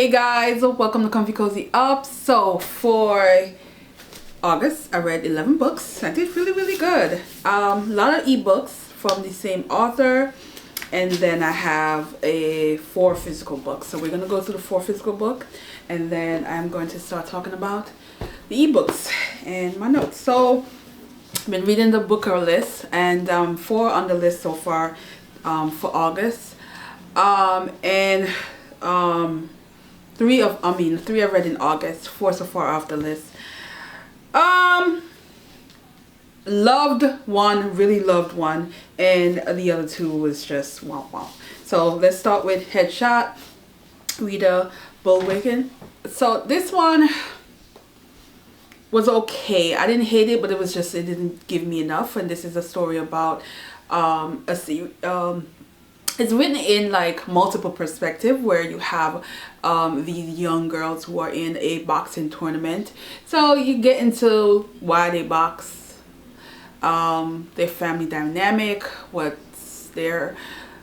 Hey guys, welcome to Comfy Cozy Up. So for August I read 11 books. I did really good. A lot of ebooks from the same author, and then I have 4 physical books. So we're gonna go through the 4 physical book, and then I'm going to start talking about the ebooks and my notes. So I've been reading the booker list, and 4 on the list so far for August, and 3 I've read in August, 4 so far off the list. Loved one, really loved one, and the other 2 was just wow. So let's start with Headshot, Rita Bullwicken. So this one was okay. I didn't hate it, but it didn't give me enough. And this is a story about it's written in like multiple perspective, where you have these young girls who are in a boxing tournament. So you get into why they box, their family dynamic, what's their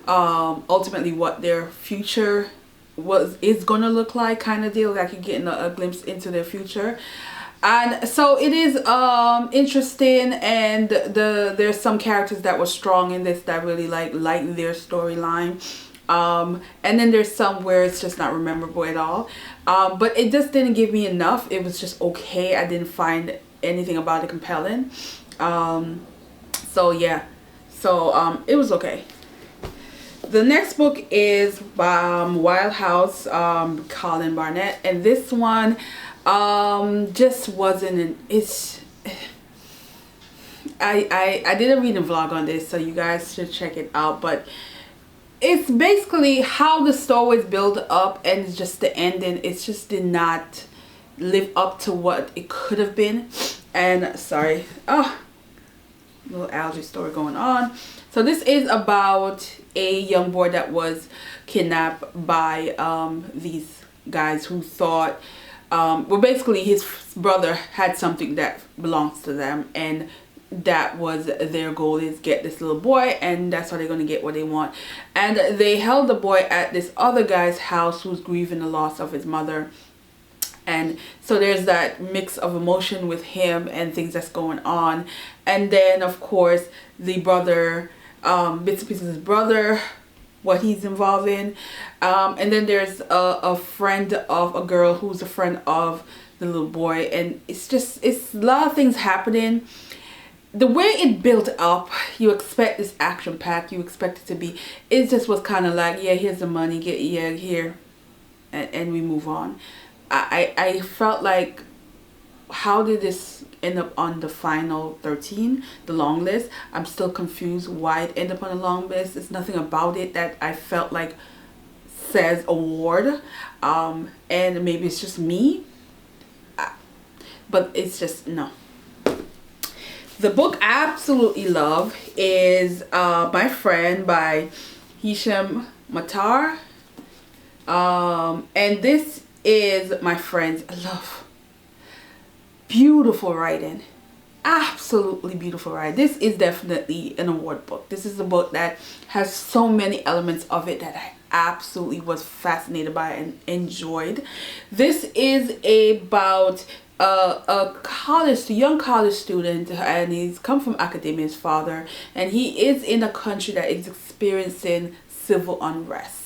ultimately what their future is gonna look like, kind of deal. Like you're getting a glimpse into their future. And so it is interesting, and there's some characters that were strong in this that really lighten their storyline, and then there's some where it's just not memorable at all, but it just didn't give me enough. It was just okay. I didn't find anything about it compelling. So yeah, so it was okay. The next book is Wild House, Colin Barnett, and this one just wasn't I did a reading vlog on this, so you guys should check it out. But it's basically how the story was built up, and it's just the ending, it just did not live up to what it could have been. And sorry, little algae story going on. So this is about a young boy that was kidnapped by these guys who thought, well, basically his brother had something that belongs to them, and that was their goal, is get this little boy, and that's how they're going to get what they want. And they held the boy at this other guy's house who's grieving the loss of his mother. And so there's that mix of emotion with him and things that's going on. And then of course the brother, bits and pieces of his brother, what he's involved in, and then there's a friend of a girl who's a friend of the little boy, and it's a lot of things happening. The way it built up, you expect this action pack, you expect it to be, it just was kind of like, yeah, here's the money, here, and we move on. I felt like, how did this end up on the final 13, the long list? I'm still confused why it ended up on the long list. There's nothing about it that I felt like says award, and maybe it's just me, but it's just no. The book I absolutely love is My Friend by Hisham Matar, and this is my friend's love. Beautiful writing, absolutely beautiful writing. This is definitely an award book. This is a book that has so many elements of it that I absolutely was fascinated by and enjoyed. This is about a young college student, and he's come from academia, his father, and he is in a country that is experiencing civil unrest.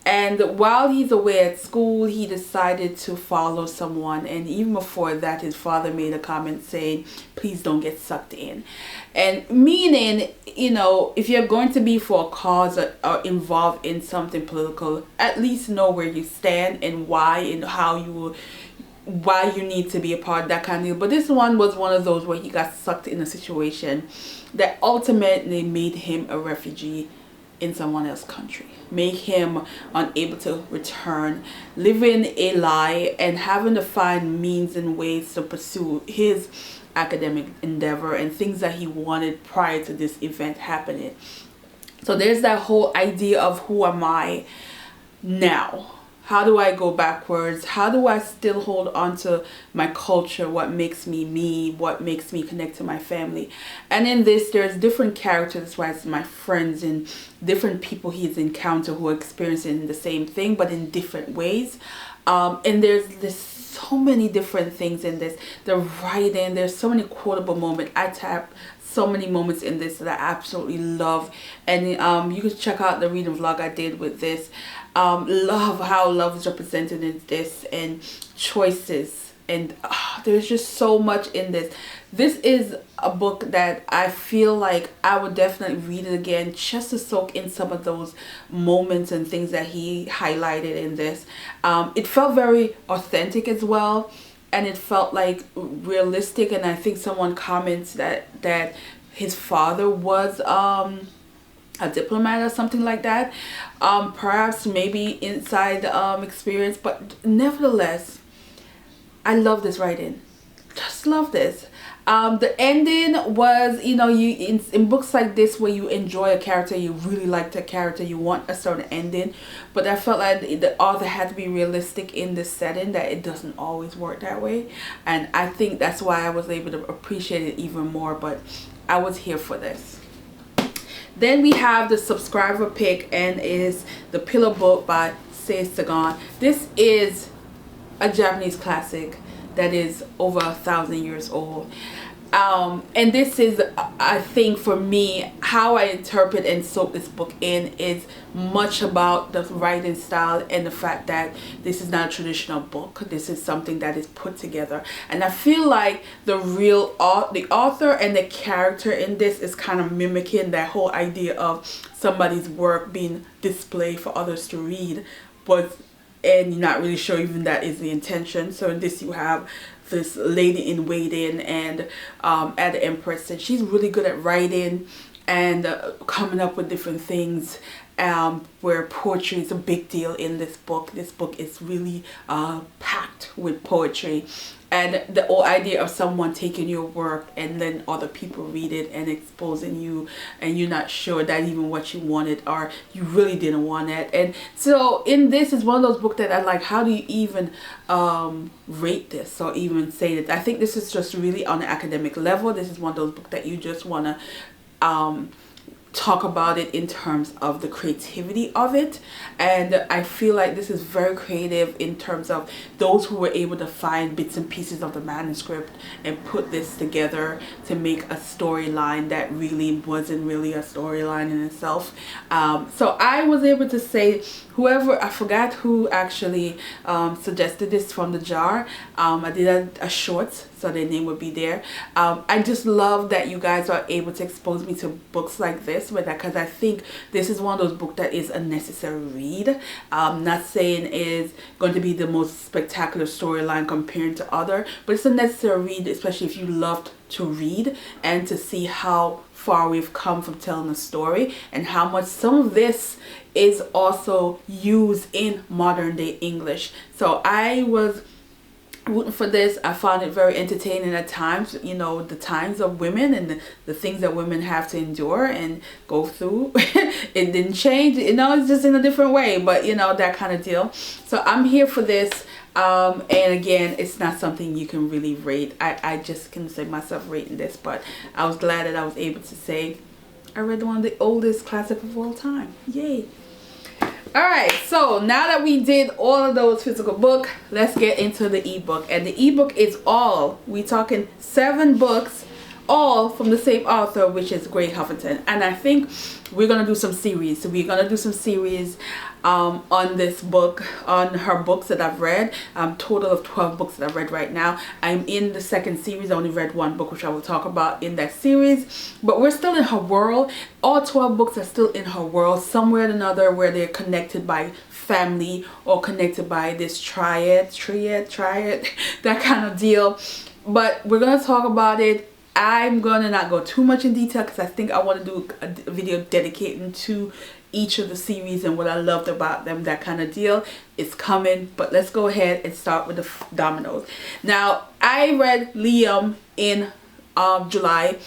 And while he's away at school, he decided to follow someone. And even before that, his father made a comment saying, please don't get sucked in. And meaning, you know, if you're going to be for a cause or involved in something political, at least know where you stand and why, and why you need to be a part of that kind of deal. But this one was one of those where he got sucked in a situation that ultimately made him a refugee in someone else's country, make him unable to return, living a lie, and having to find means and ways to pursue his academic endeavor and things that he wanted prior to this event happening. So there's that whole idea of, who am I now? How do I go backwards? How do I still hold on to my culture? What makes me me? What makes me connect to my family? And in this, there's different characters. That's why it's my friends and different people he's encountered who are experiencing the same thing, but in different ways. And there's so many different things in this. The writing, there's so many quotable moments. I tapped so many moments in this that I absolutely love. And you can check out the reading vlog I did with this. Love how love is represented in this, and choices, and there's just so much in this. This is a book that I feel like I would definitely read it again, just to soak in some of those moments and things that he highlighted in this. It felt very authentic as well, and it felt like realistic. And I think someone comments that his father was a diplomat or something like that. Perhaps maybe inside experience, but nevertheless, I love this writing. Just love this. The ending was, you know, you in books like this where you enjoy a character, you really like the character, you want a certain ending, but I felt like the author had to be realistic in this setting, that it doesn't always work that way. And I think that's why I was able to appreciate it even more. But I was here for this. Then we have the subscriber pick, and is The Pillow Book by Sei Sagan. This is a Japanese classic that is over 1,000 years old. And this is, I think for me, how I interpret and soak this book in is much about the writing style, and the fact that this is not a traditional book. This is something that is put together, and I feel like the author and the character in this is kind of mimicking that whole idea of somebody's work being displayed for others to read, and you're not really sure even that is the intention. So in this you have this lady in waiting, and at the Empress, and she's really good at writing and coming up with different things, where poetry is a big deal in this book. This book is really packed with poetry, and the whole idea of someone taking your work and then other people read it and exposing you, and you're not sure that even what you wanted, or you really didn't want it. And so in this is one of those books that I like, how do you even rate this or even say that? I think this is just really on an academic level. This is one of those books that you just want to talk about it in terms of the creativity of it. And I feel like this is very creative in terms of those who were able to find bits and pieces of the manuscript and put this together to make a storyline that really wasn't really a storyline in itself. So I was able to say, whoever, I forgot who actually suggested this from the jar. I did a short, so their name would be there. I just love that you guys are able to expose me to books like this, because I think this is one of those books that is a necessary read. Not saying it's going to be the most spectacular storyline compared to other, but it's a necessary read, especially if you loved to read and to see how far we've come from telling a story, and how much some of this is also used in modern day English. So I was rooting for this. I found it very entertaining at times, you know, the times of women and the things that women have to endure and go through. It didn't change, you know, it's just in a different way, but you know, that kind of deal. So I'm here for this. And again, it's not something you can really rate. I just consider myself rating this, but I was glad that I was able to say I read one of the oldest classics of all time. Yay. Alright, so now that we did all of those physical books, let's get into the ebook. And the ebook is we talking 7 books, all from the same author, which is Grace Huffington. And I think we're going to do some series. So we're going to do some series on this book, on her books that I've read. Total of 12 books that I've read right now. I'm in the second series. I only read 1 book, which I will talk about in that series. But we're still in her world. All 12 books are still in her world, somewhere or another, where they're connected by family or connected by this triad, that kind of deal. But we're going to talk about it. I'm going to not go too much in detail, because I think I want to do a video dedicating to each of the series and what I loved about them, that kind of deal. It's coming, but let's go ahead and start with the Dominoes. Now, I read Liam in July,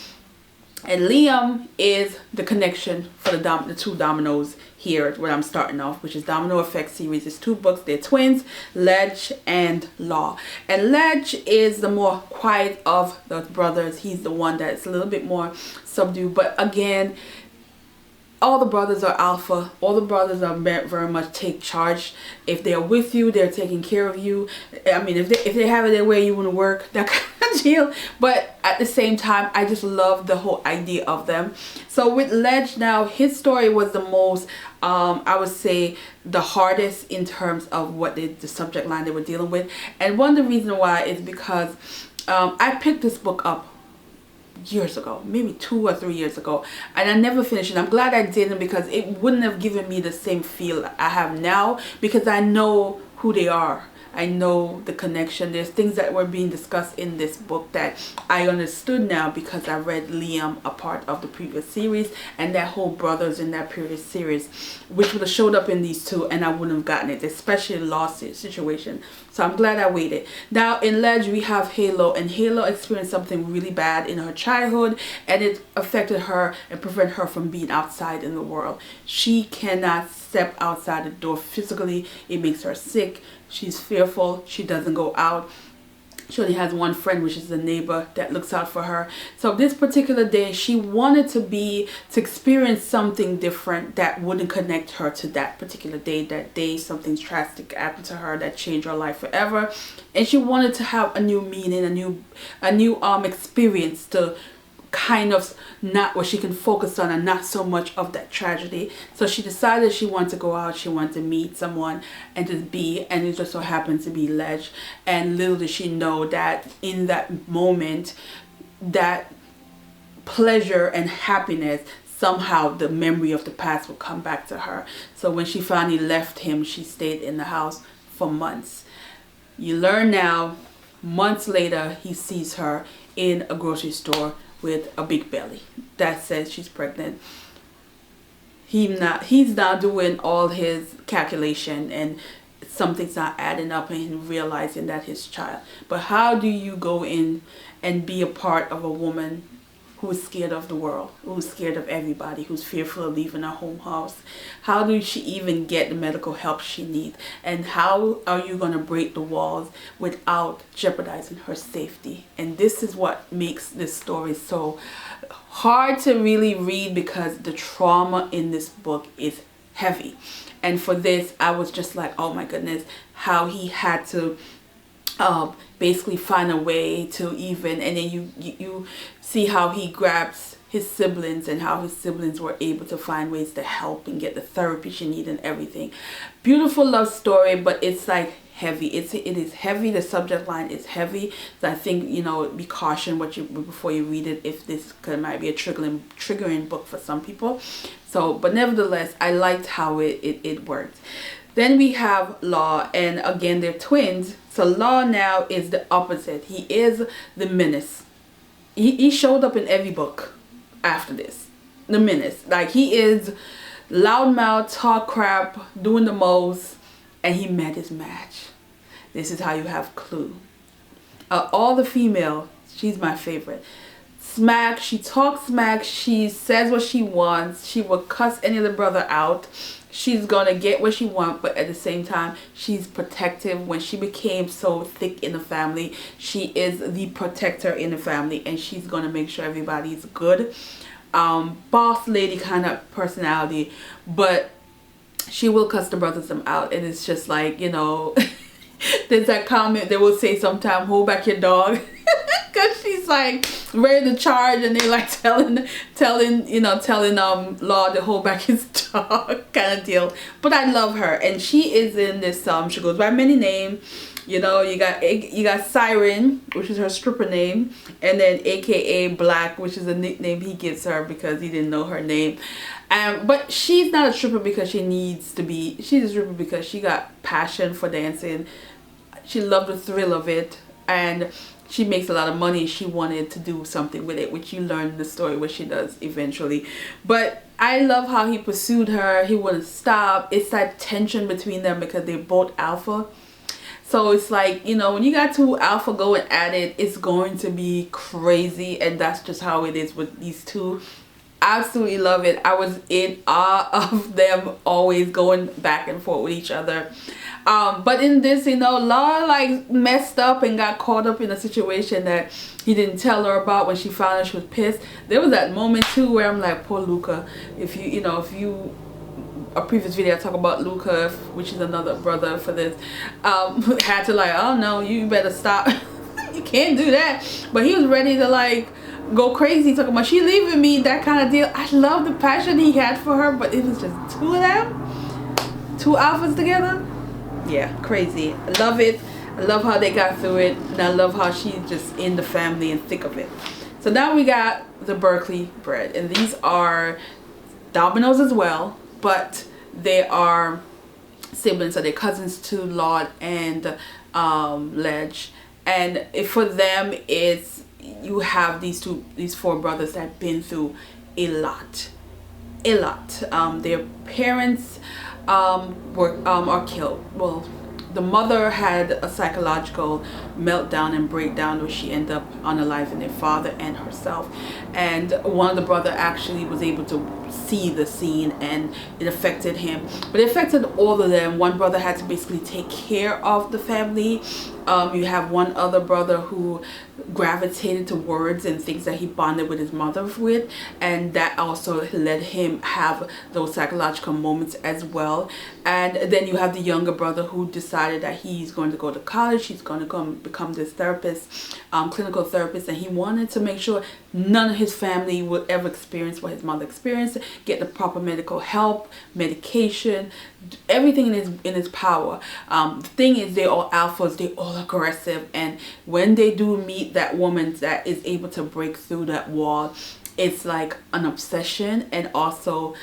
and Liam is the connection for the 2 Dominoes here where I'm starting off, which is Domino Effect series. It's 2 books. They're twins, Ledge and Law. And Ledge is the more quiet of the brothers. He's the one that's a little bit more subdued, but again, all the brothers are alpha. All the brothers are very much take charge. If they're with you, they're taking care of you. I mean, if they have it their way, you wouldn't work, that kind of deal. But at the same time, I just love the whole idea of them. So with Ledge now, his story was the most, I would say, the hardest in terms of what the subject line they were dealing with. And one of the reasons why is because I picked this book up years ago, maybe 2 or 3 years ago, and I never finished it. I'm glad I didn't, because it wouldn't have given me the same feel I have now, because I know who they are. I know the connection. There's things that were being discussed in this book that I understood now because I read Liam, a part of the previous series, and that whole brothers in that previous series, which would have showed up in these two, and I wouldn't have gotten it, especially lost situation. So I'm glad I waited. Now in Ledge we have Halo, and Halo experienced something really bad in her childhood, and it affected her and prevented her from being outside in the world. She cannot step outside the door physically. It makes her sick. She's fearful. She doesn't go out. She only has one friend, which is the neighbor that looks out for her. So this particular day, she wanted to experience something different that wouldn't connect her to that particular day. That day, something drastic happened to her that changed her life forever, and she wanted to have a new meaning, a new experience to kind of not where she can focus on and not so much of that tragedy. So she decided she wanted to go out, she wanted to meet someone and just be, and it just so happened to be Ledge. And little did she know that in that moment, that pleasure and happiness, somehow the memory of the past would come back to her. So when she finally left him, she stayed in the house for months. You learn now, months later, he sees her in a grocery store with a big belly that says she's pregnant. He's now doing all his calculation, and something's not adding up, and realizing that his child. But how do you go in and be a part of a woman who's scared of the world, who's scared of everybody, who's fearful of leaving her home house? How does she even get the medical help she needs? And how are you going to break the walls without jeopardizing her safety? And this is what makes this story so hard to really read, because the trauma in this book is heavy. And for this, I was just like, oh my goodness, how he had to basically find a way to even, and then you see how he grabs his siblings, and how his siblings were able to find ways to help and get the therapy she needed and everything. Beautiful love story, but it's like heavy. It is heavy. The subject line is heavy. So I think, you know, be caution before you read it, if this might be a triggering book for some people. So, but nevertheless, I liked how it worked. Then we have Law, and again, they're twins. So Law now is the opposite. He is the menace. He showed up in every book after this. The menace. Like, he is loudmouth, talk crap, doing the most, and he met his match. This is how you have Clue. All the female, she's my favorite. Smack, she talks smack, she says what she wants, she will cuss any other brother out. She's gonna get what she wants, but at the same time, she's protective. When she became so thick in the family, she is the protector in the family, and she's gonna make sure everybody's good. Boss lady kind of personality, but she will cuss the brothers them out, and it's just like, you know, there's that comment they will say sometime, hold back your dog. Because she's like ready to charge, and they like telling Law to hold back his dog kind of deal. But I love her, and she is in this she goes by many names. You know, you got Siren, which is her stripper name, and then AKA Black, which is a nickname he gives her because he didn't know her name. But she's not a stripper because she needs to be. She's a stripper because she got passion for dancing. She loved the thrill of it, and she makes a lot of money. She wanted to do something with it, which you learn in the story, what she does eventually. But I love how he pursued her. He wouldn't stop. It's that tension between them because they're both alpha. So it's like, you know, when you got two alpha going at it, it's going to be crazy. And that's just how it is with these two. Absolutely love it. I was in awe of them always going back and forth with each other. But in this, Laura like messed up and got caught up in a situation that he didn't tell her about. When she found out, she was pissed. There was that moment too where I'm like, poor Luca. If you a previous video I talk about Luca, which is another brother for this, had to like, oh no, you better stop. You can't do that. But he was ready to like go crazy talking about she leaving me, that kind of deal. I love the passion he had for her, but it was just two of them, two alphas together. Yeah, crazy. I love it. I love how they got through it, and I love how she's just in the family and thick of it. So now we got the Berkeley bread, and these are Dominoes as well, but they are siblings, so they're cousins to Lord and Ledge. And for them, it's, you have these four brothers that have been through a lot. Their parents are killed. Well, the mother had a psychological meltdown and breakdown where she ended up unaliving their father and herself. And one of the brother actually was able to see the scene, and it affected him. But it affected all of them. One brother had to basically take care of the family. You have one other brother who gravitated to words and things that he bonded with his mother with, and that also let him have those psychological moments as well. And then you have the younger brother who decided that he's going to go to college, he's going to become this therapist, clinical therapist, and he wanted to make sure none of his family would ever experience what his mother experienced, get the proper medical help, medication, everything in his power. The thing is, they're all alphas, they're all aggressive, and when they do meet that woman that is able to break through that wall, it's like an obsession, and also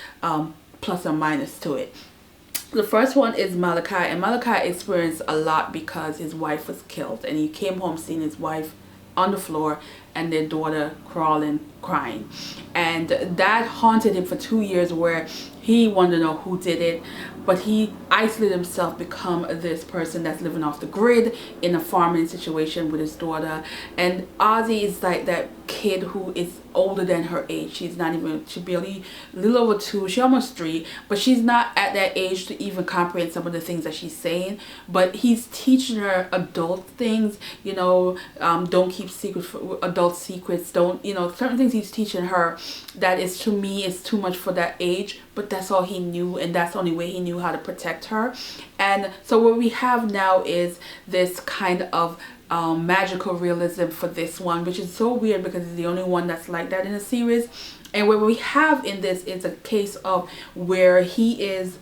plus or minus to it. The first one is Malachi, and Malachi experienced a lot because his wife was killed, and he came home seeing his wife on the floor and their daughter crawling, crying, and that haunted him for 2 years, where he wanted to know who did it. But he isolated himself, become this person that's living off the grid in a farming situation with his daughter. And Ozzy is like that kid who is older than her age. She's not even, she barely a little over 2, she almost 3, but she's not at that age to even comprehend some of the things that she's saying. But he's teaching her adult things, don't keep secrets, adult secrets, don't, certain things he's teaching her that is, to me, is too much for that age. But that's all he knew, and that's the only way he knew how to protect her. And so what we have now is this kind of magical realism for this one, which is so weird because it's the only one that's like that in the series. And what we have in this is a case of where he is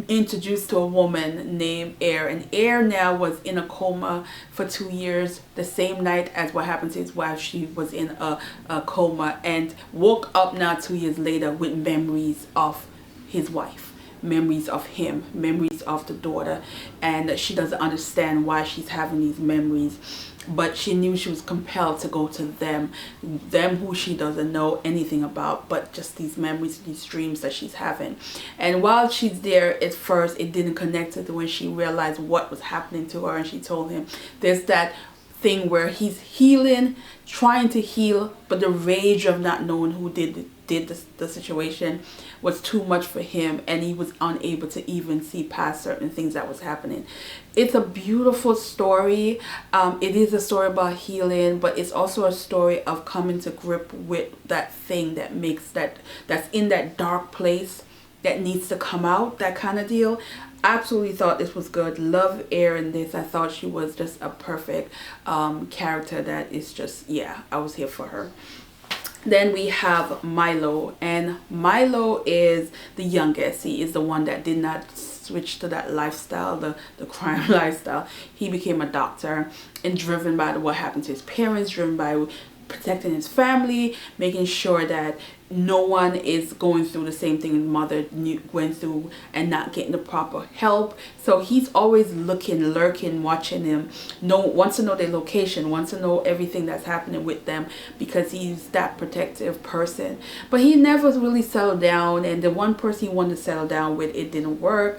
introduced to a woman named Air, and Air now was in a coma for 2 years. The same night as what happened to his wife, she was in a coma, and woke up now 2 years later with memories of his wife, memories of him, memories of the daughter, and she doesn't understand why she's having these memories. But she knew she was compelled to go to them who she doesn't know anything about, but just these memories, these dreams that she's having. And while she's there, at first it didn't connect to when she realized what was happening to her, and she told him there's that thing where he's healing, trying to heal, but the rage of not knowing who did the situation was too much for him, and he was unable to even see past certain things that was happening. It's a beautiful story. It is a story about healing, but it's also a story of coming to grip with that thing that makes that's in that dark place that needs to come out, that kind of deal. Absolutely thought this was good. Love Air in this. I thought she was just a perfect character that is just, yeah, I was here for her. Then we have Milo, and Milo is the youngest. He is the one that did not switch to that lifestyle, the crime lifestyle. He became a doctor, and driven by what happened to his parents, driven by protecting his family, making sure that no one is going through the same thing his mother went through and not getting the proper help. So he's always looking, lurking, watching them, wants to know their location, wants to know everything that's happening with them, because he's that protective person. But he never really settled down, and the one person he wanted to settle down with, it didn't work.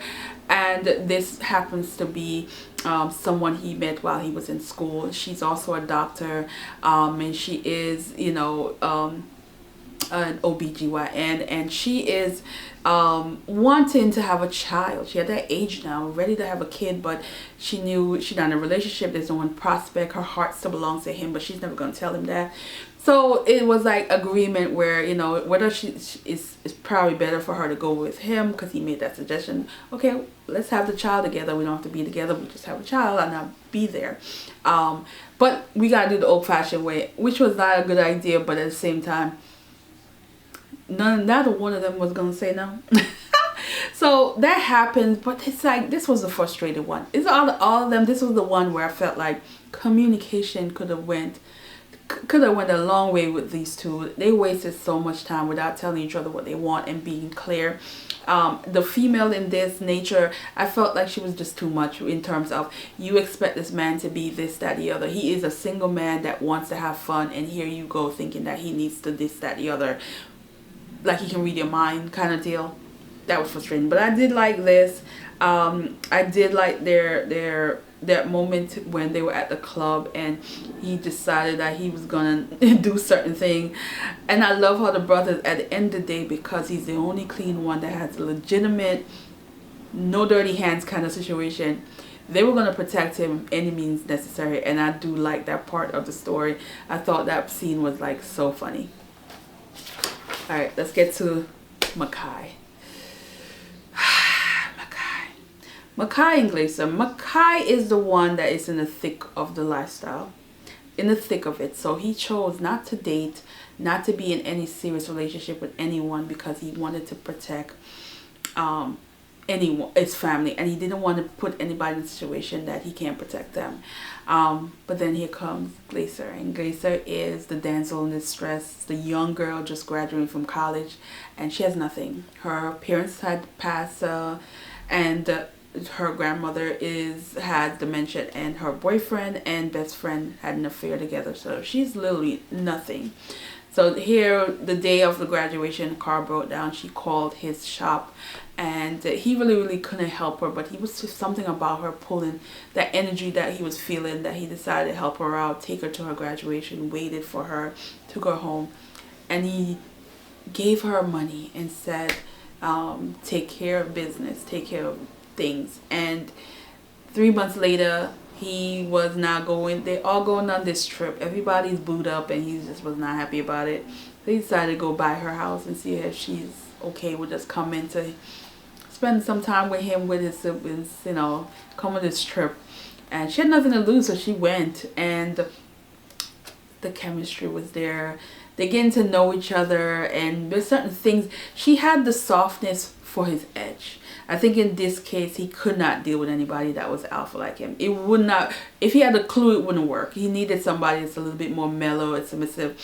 And this happens to be someone he met while he was in school. She's also a doctor, and she is, an OBGYN, and she is wanting to have a child. She had that age now, ready to have a kid, but she knew she's not in a relationship. There's no one prospect. Her heart still belongs to him, but she's never going to tell him that. So it was like agreement where, you know, whether it's probably better for her to go with him because he made that suggestion. Okay, let's have the child together. We don't have to be together. We just have a child and I'll be there. But we got to do the old-fashioned way, which was not a good idea, but at the same time, neither one of them was going to say no. So that happened, but it's like, this was the frustrated one. It's all of them. This was the one where I felt like communication could have went a long way with these two. They wasted so much time without telling each other what they want and being clear. The female in this nature, I felt like she was just too much in terms of, you expect this man to be this, that, the other. He is a single man that wants to have fun, and here you go thinking that he needs to this, that, the other, like he can read your mind kind of deal. That was frustrating. But I did like this. I did like that moment when they were at the club and he decided that he was gonna do certain thing. And I love how the brothers, at the end of the day, because he's the only clean one that has a legitimate, no dirty hands kind of situation, they were gonna protect him any means necessary. And I do like that part of the story. I thought that scene was like so funny. All right, let's get to Makai. Makai and Glazer. Makai is the one that is in the thick of the lifestyle, in the thick of it. So he chose not to date, not to be in any serious relationship with anyone because he wanted to protect anyone, his family, and he didn't want to put anybody in a situation that he can't protect them. But then here comes Glazer, and Glazer is the damsel in distress, the young girl just graduating from college, and she has nothing. Her parents had passed, and her grandmother had dementia, and her boyfriend and best friend had an affair together, so she's literally nothing. So here, the day of the graduation, car broke down. She called his shop, and he really couldn't help her, but he was just something about her pulling that energy that he was feeling, that he decided to help her out, take her to her graduation, waited for her, took her home, and he gave her money and said, take care of business, take care of things. And 3 months later, he was not going, they all going on this trip, everybody's booed up, and he just was not happy about it. So he decided to go by her house and see if she's okay with just coming to spend some time with him, with his siblings, you know, come on this trip. And she had nothing to lose, so she went, and the chemistry was there. They getting to know each other, and there's certain things. She had the softness for his edge. I think in this case, he could not deal with anybody that was alpha like him. It would not, if he had a clue, it wouldn't work. He needed somebody that's a little bit more mellow and submissive.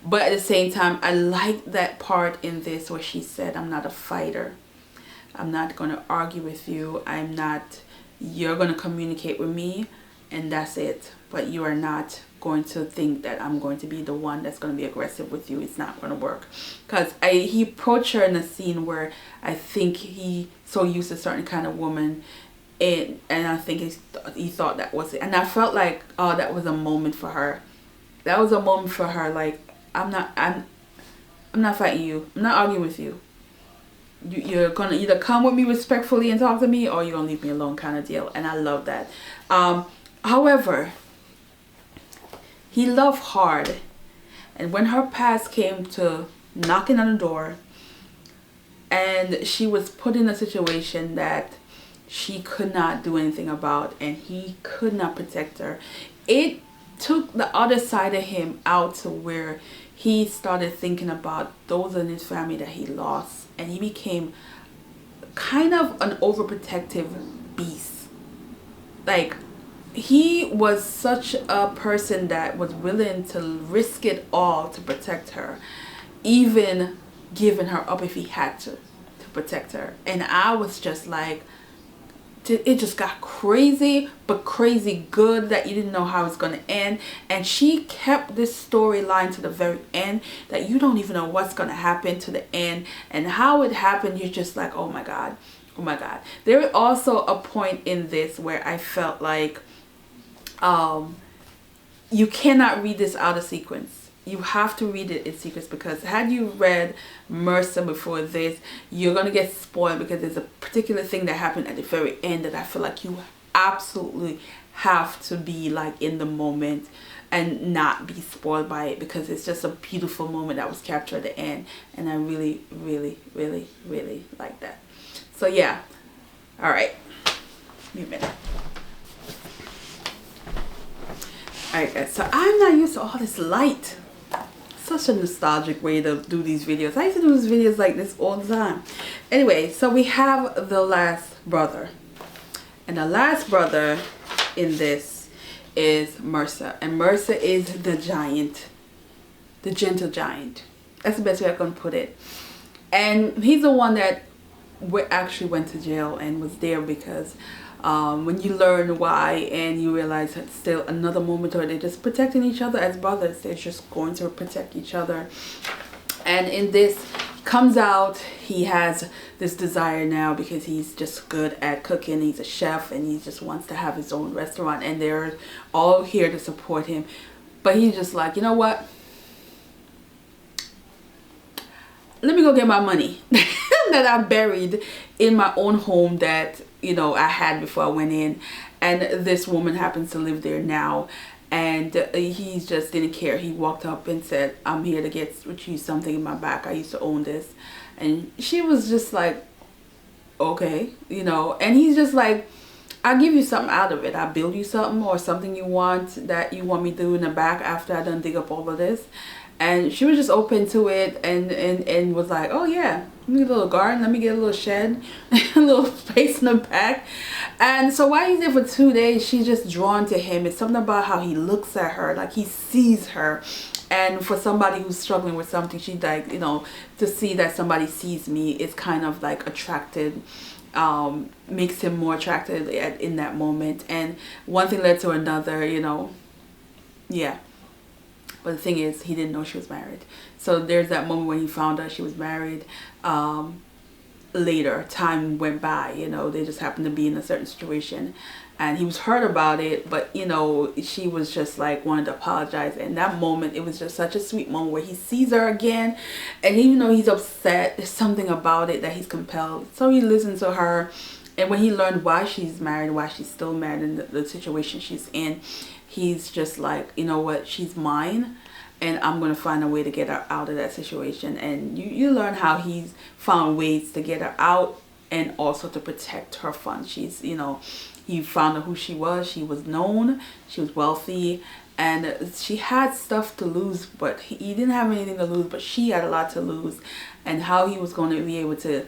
But at the same time, I like that part in this where she said, I'm not a fighter. I'm not going to argue with you. I'm not, you're going to communicate with me, and that's it. But you are not going to think that I'm going to be the one that's going to be aggressive with you. It's not going to work. Because he approached her in a scene where I think he so used to a certain kind of woman, and I think he thought that was it. And I felt like, oh, that was a moment for her. That was a moment for her. Like, I'm not fighting you. I'm not arguing with you. You're gonna either come with me respectfully and talk to me, or you're gonna leave me alone, kind of deal. And I love that. However, he loved hard, and when her past came to knocking on the door, and she was put in a situation that she could not do anything about, and he could not protect her, it took the other side of him out to where he started thinking about those in his family that he lost, and he became kind of an overprotective beast. Like, he was such a person that was willing to risk it all to protect her, even giving her up if he had to protect her. And I was just like, it just got crazy, but crazy good, that you didn't know how it's going to end. And she kept this storyline to the very end, that you don't even know what's going to happen to the end, and how it happened. You're just like, oh my God, oh my God. There was also a point in this where I felt like you cannot read this out of sequence. you have to read it in secrets, because had you read Mercer before this, you're gonna get spoiled, because there's a particular thing that happened at the very end that I feel like you absolutely have to be like in the moment and not be spoiled by it, because it's just a beautiful moment that was captured at the end, and I really like that. So yeah, all right, give me a minute. All right guys, so I'm not used to all this light. Such a nostalgic way to do these videos. I used to do these videos like this all the time. Anyway, so we have the last brother, and the last brother in this is Mercer, and Mercer is the giant, the gentle giant. That's the best way I can put it. And he's the one that actually went to jail and was there because when you learn why and you realize that still another moment where they're just protecting each other as brothers, they're just going to protect each other. And in this, comes out, he has this desire now because he's just good at cooking. He's a chef and he just wants to have his own restaurant, and they're all here to support him. But he's just like, you know what, let me go get my money that I buried in my own home that, you know, I had before I went in. And this woman happens to live there now, and he just didn't care. He walked up and said, I'm here to get you something in my back. I used to own this. And she was just like, okay, you know. And he's just like, I'll give you something out of it. I'll build you something, or something you want that you want me to do in the back after I done dig up all of this. And she was just open to it, and was like, oh yeah, let me get a little garden, let me get a little shed, a little space in the back. And so while he's there for 2 days, she's just drawn to him. It's something about how he looks at her, like he sees her. And for somebody who's struggling with something, she's like, you know, to see that somebody sees me is kind of like attracted, makes him more attracted in that moment. And one thing led to another, you know, yeah. But the thing is, he didn't know she was married. So there's that moment when he found out she was married. Later, time went by, you know, they just happened to be in a certain situation. And he was hurt about it, but, you know, she was just like, wanted to apologize. And that moment, it was just such a sweet moment where he sees her again. And even though he's upset, there's something about it that he's compelled. So he listens to her. And when he learned why she's married, why she's still married, and the situation she's in, he's just like, you know what, she's mine, and I'm going to find a way to get her out of that situation. And you learn how he's found ways to get her out and also to protect her funds. She's, you know, he found out who she was known, she was wealthy, and she had stuff to lose, but he didn't have anything to lose, but she had a lot to lose. And how he was going to be able to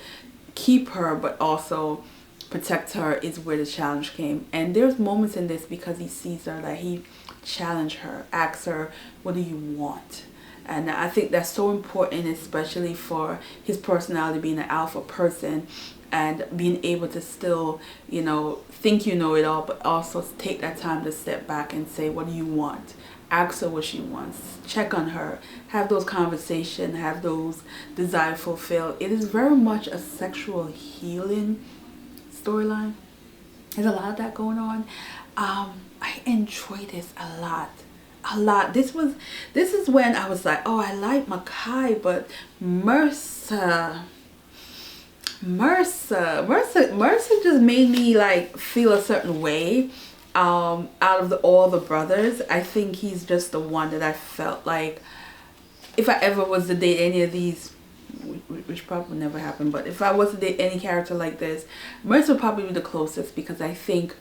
keep her but also protect her is where the challenge came. And there's moments in this, because he sees her, that he challenged her, asks her, what do you want? And I think that's so important, especially for his personality, being an alpha person and being able to still, you know, think you know it all, but also take that time to step back and say, what do you want? Ask her what she wants, check on her, have those conversations, have those desires fulfilled. It is very much a sexual healing storyline. There's a lot of that going on. I enjoy this a lot. This is when I was like, oh, I like Makai, but Mercer just made me like feel a certain way. Out of all the brothers, I think he's just the one that I felt like, if I ever was to date any of these, which probably never happened, but if I was to date any character like this, Mercer would probably be the closest, because I think,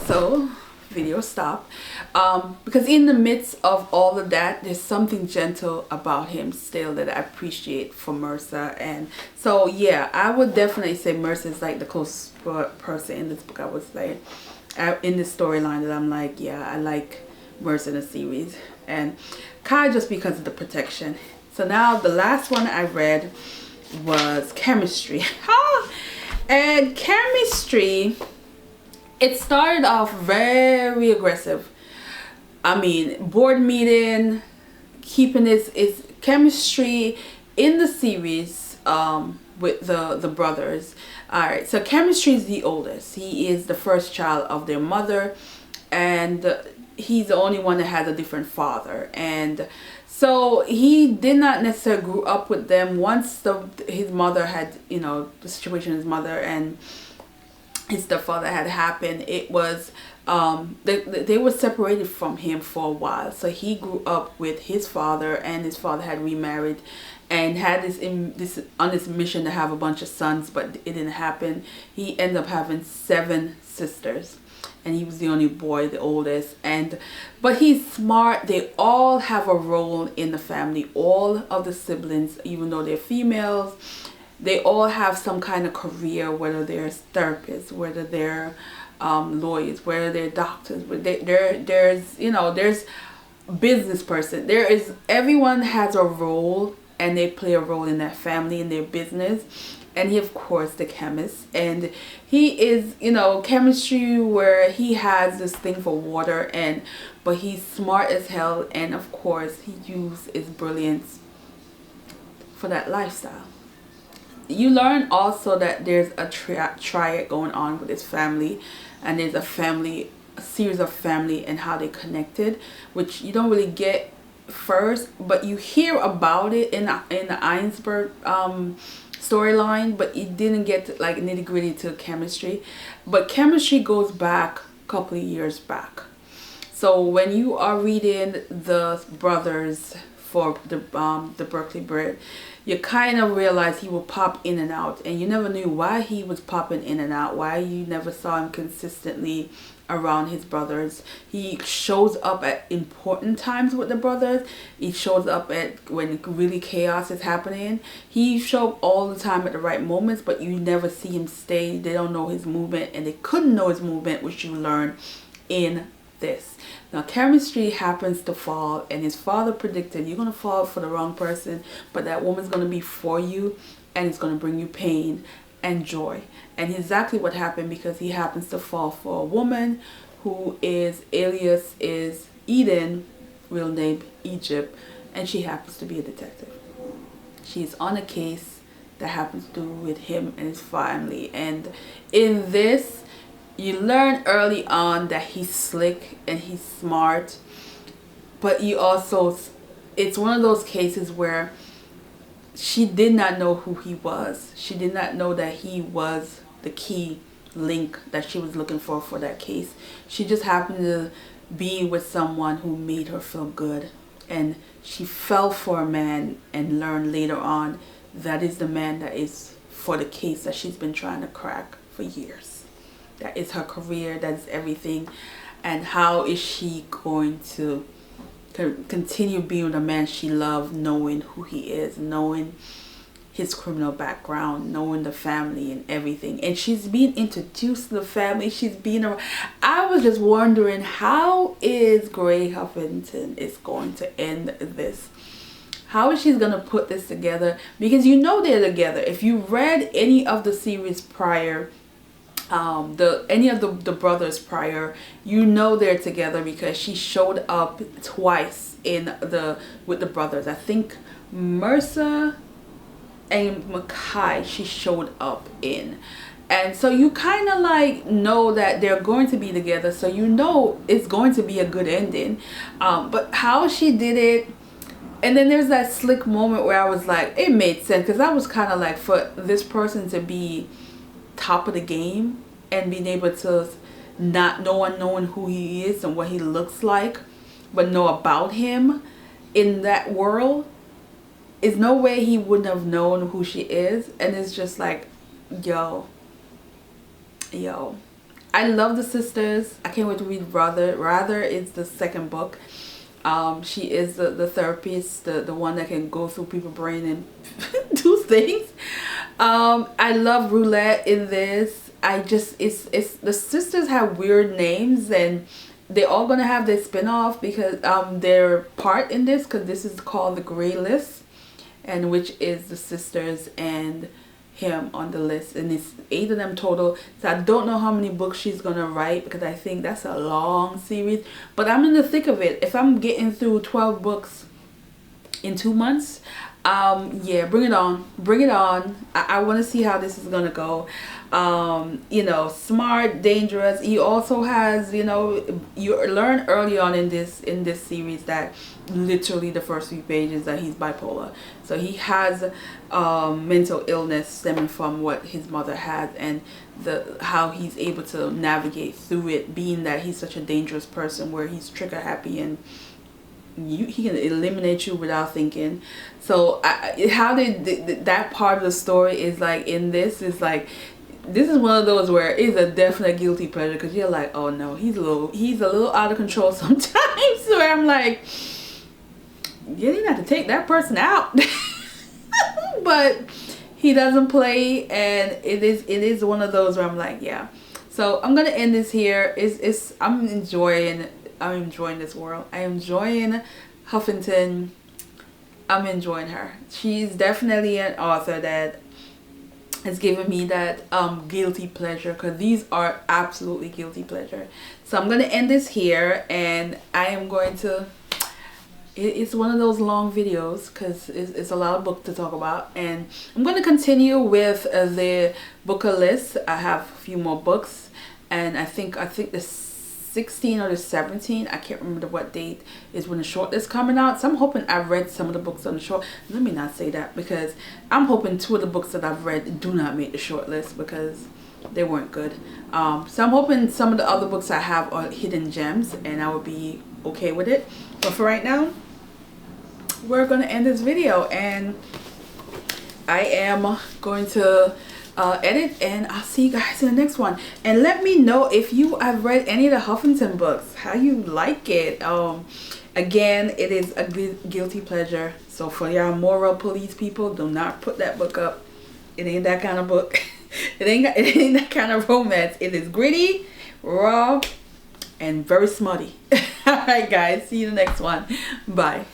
so video stop, because in the midst of all of that, there's something gentle about him still that I appreciate for Mercer. And so yeah, I would definitely say Mercer is like the closest person in this book. I would say in this storyline that I'm like, yeah, I like Mercer in the series. And Kai, just because of the protection. So now the last one I read was Chemistry. And Chemistry, it started off very aggressive. I mean, board meeting, keeping this is Chemistry in the series with the brothers. All right, so Chemistry is the oldest. He is the first child of their mother, and he's the only one that has a different father. And so he did not necessarily grew up with them. Once his mother had, you know, the situation with his mother and his stepfather had happened, it was they were separated from him for a while. So he grew up with his father, and his father had remarried and had this mission to have a bunch of sons, but it didn't happen. He ended up having 7 sisters, and he was the only boy, the oldest. But he's smart. They all have a role in the family. All of the siblings, even though they're females, they all have some kind of career, whether they're therapists, whether they're lawyers, whether they're doctors. There's business person. Everyone has a role, and they play a role in their family, in their business. And he, of course, the chemist, and he is, chemistry, where he has this thing for water, but he's smart as hell, and of course he used his brilliance for that lifestyle. You learn also that there's a triad going on with his family, and there's a series of family and how they connected, which you don't really get first, but you hear about it in the Einsberg storyline, but it didn't get like nitty-gritty to chemistry. But chemistry goes back a couple of years back. So when you are reading the brothers for the Berkeley Brit, you kind of realize he will pop in and out, and you never knew why he was popping in and out, why you never saw him consistently around his brothers. He shows up at important times with the brothers. He shows up at when really chaos is happening. He shows up all the time at the right moments, but you never see him stay. They don't know his movement, and they couldn't know his movement, which you learn in this. Now, chemistry happens to fall, and his father predicted you're going to fall for the wrong person, but that woman's going to be for you, and it's going to bring you pain and joy. And exactly what happened, because he happens to fall for a woman who is alias is Eden, real name Egypt, and she happens to be a detective. She's on a case that happens to do with him and his family. And in this, you learn early on that he's slick and he's smart, but you also, it's one of those cases where she did not know who he was. She did not know that he was the key link that she was looking for that case. She just happened to be with someone who made her feel good, and she fell for a man and learned later on that is the man that is for the case that she's been trying to crack for years. That is her career, that is everything. And how is she going to continue being with a man she loved, knowing who he is, knowing his criminal background, knowing the family and everything. And she's being introduced to the family. She's being around. I was just wondering, how is Grey Huffington is going to end this? How is she going to put this together? Because you know they're together. If you read any of the series prior, any of the brothers prior, you know they're together, because she showed up twice with the brothers. I think Mercer and Makai she showed up in, and so you kind of like know that they're going to be together, so you know it's going to be a good ending. But how she did it, and then there's that slick moment where I was like, it made sense, because I was kind of like, for this person to be top of the game and being able to not no one knowing who he is and what he looks like, but know about him in that world, is no way he wouldn't have known who she is. And it's just like, yo, I love the sisters. I can't wait to read Rather is the second book. She is the therapist, the one that can go through people's brain and do things. I love Roulette in this. It's the sisters have weird names, and they're all gonna have their spin-off, because their part in this, because this is called the Grey List, and which is the sisters and him on the list, and it's 8 of them total. So I don't know how many books she's gonna write, because I think that's a long series, but I'm in the thick of it. If I'm getting through 12 books in 2 months. Yeah, bring it on, bring it on. I want to see how this is gonna go. You know, smart, dangerous. He also has, you know, you learn early on in this series that literally the first few pages that he's bipolar. So he has mental illness stemming from what his mother had, and the how he's able to navigate through it, being that he's such a dangerous person where he's trigger happy and he can eliminate you without thinking. So how that part of the story is like in this is like, this is one of those where it's a definite guilty pleasure, because you're like, oh no, he's a little out of control sometimes. Where I'm like, you didn't have to take that person out. But he doesn't play, and it is one of those where I'm like, yeah. So I'm gonna end this here. I'm enjoying this world. I'm enjoying Huffington. I'm enjoying her. She's definitely an author that has given me that guilty pleasure, because these are absolutely guilty pleasure. So I'm gonna end this here, and I am going to, it's one of those long videos because it's a lot of book to talk about, and I'm going to continue with the booker list. I have a few more books, and I think the 16 or the 17, I can't remember what date is when the short list coming out. So I'm hoping I've read some of the books on the short. Let me not say that, because I'm hoping 2 of the books that I've read do not make the short list because they weren't good. So I'm hoping some of the other books I have are hidden gems, and I would be okay with it. But for right now, we're going to end this video, and I am going to edit, and I'll see you guys in the next one. And let me know if you have read any of the Huffington books, how you like it. Again, it is a guilty pleasure, so for y'all moral police people, do not put that book up. It ain't that kind of book. It ain't that kind of romance. It is gritty, raw, and very smutty. All right guys, see you in the next one. Bye.